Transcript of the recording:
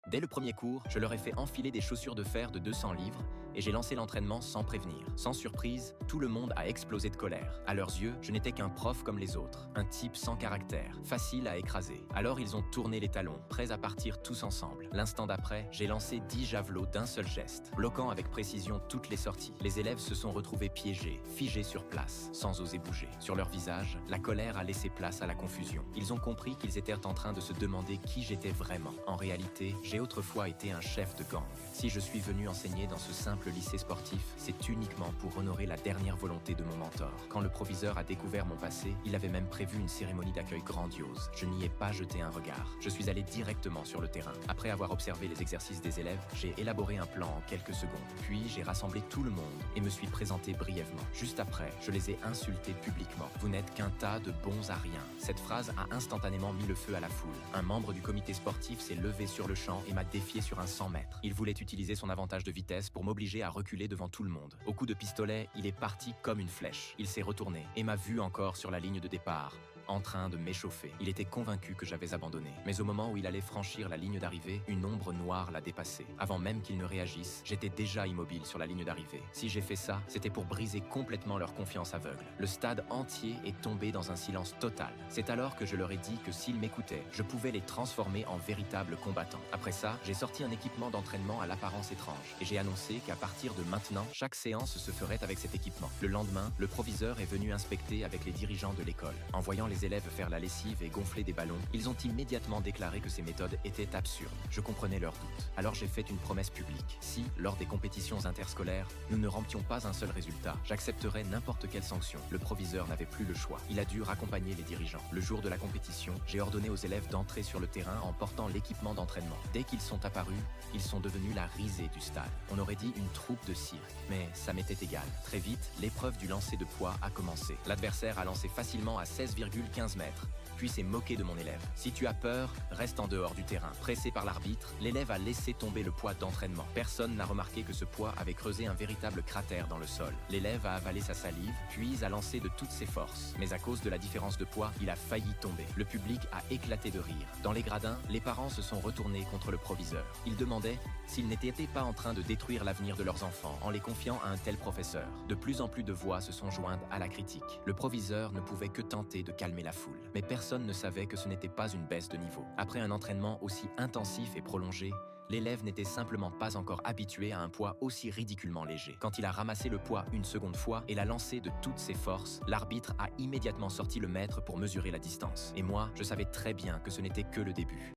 Dès le premier cours, je leur ai fait enfiler des chaussures de fer de 200 livres et j'ai lancé l'entraînement sans prévenir. Sans surprise, tout le monde a explosé de colère. À leurs yeux, je n'étais qu'un prof comme les autres, un type sans caractère, facile à écraser. Alors ils ont tourné les talons, prêts à partir tous ensemble. L'instant d'après, j'ai lancé 10 javelots d'un seul geste, bloquant avec précision toutes les sorties. Les élèves se sont retrouvés piégés, figés sur place, sans oser bouger. Sur leur visage, la colère a laissé place à la confusion. Ils ont compris qu'ils étaient en train de se demander qui j'étais vraiment. En réalité, j'ai autrefois été un chef de gang. Si je suis venu enseigner dans ce simple lycée sportif, c'est uniquement pour honorer la dernière volonté de mon mentor. Quand le proviseur a découvert mon passé, il avait même prévu une cérémonie d'accueil grandiose. Je n'y ai pas jeté un regard. Je suis allé directement sur le terrain. Après avoir observé les exercices des élèves, j'ai élaboré un plan en quelques secondes. Puis j'ai rassemblé tout le monde et me suis présenté brièvement. Juste après, je les ai insultés publiquement. Vous n'êtes qu'un tas de bons à rien. Cette phrase a instantanément mis le feu à la foule. Un membre du comité sportif s'est levé sur le champ et m'a défié sur un 100 mètres. Il voulait utiliser son avantage de vitesse pour m'obliger à reculer devant tout le monde. Au coup de pistolet, il est parti comme une flèche. Il s'est retourné et m'a vu encore sur la ligne de départ, en train de m'échauffer. Il était convaincu que j'avais abandonné. Mais au moment où il allait franchir la ligne d'arrivée, une ombre noire l'a dépassé. Avant même qu'il ne réagisse, j'étais déjà immobile sur la ligne d'arrivée. Si j'ai fait ça, c'était pour briser complètement leur confiance aveugle. Le stade entier est tombé dans un silence total. C'est alors que je leur ai dit que s'ils m'écoutaient, je pouvais les transformer en véritables combattants. Après ça, j'ai sorti un équipement d'entraînement à l'apparence étrange et j'ai annoncé qu'à partir de maintenant, chaque séance se ferait avec cet équipement. Le lendemain, le proviseur est venu inspecter avec les dirigeants de l'école. En voyant les élèves faire la lessive et gonfler des ballons, ils ont immédiatement déclaré que ces méthodes étaient absurdes. Je comprenais leurs doutes. Alors j'ai fait une promesse publique. Si, lors des compétitions interscolaires, nous ne remplissions pas un seul résultat, j'accepterais n'importe quelle sanction. Le proviseur n'avait plus le choix. Il a dû raccompagner les dirigeants. Le jour de la compétition, j'ai ordonné aux élèves d'entrer sur le terrain en portant l'équipement d'entraînement. Dès qu'ils sont apparus, ils sont devenus la risée du stade. On aurait dit une troupe de cirque, mais ça m'était égal. Très vite, l'épreuve du lancer de poids a commencé. L'adversaire a lancé facilement à 16,15 mètres, puis s'est moqué de mon élève. Si tu as peur, reste en dehors du terrain. Pressé par l'arbitre, l'élève a laissé tomber le poids d'entraînement. Personne n'a remarqué que ce poids avait creusé un véritable cratère dans le sol. L'élève a avalé sa salive, puis a lancé de toutes ses forces. Mais à cause de la différence de poids, il a failli tomber. Le public a éclaté de rire. Dans les gradins, les parents se sont retournés contre le proviseur. Ils demandaient s'ils n'étaient pas en train de détruire l'avenir de leurs enfants en les confiant à un tel professeur. De plus en plus de voix se sont jointes à la critique. Le proviseur ne pouvait que tenter de calmer la foule. Mais personne ne savait que ce n'était pas une baisse de niveau. Après un entraînement aussi intensif et prolongé, l'élève n'était simplement pas encore habitué à un poids aussi ridiculement léger. Quand il a ramassé le poids une seconde fois et l'a lancé de toutes ses forces, l'arbitre a immédiatement sorti le mètre pour mesurer la distance. Et moi, je savais très bien que ce n'était que le début.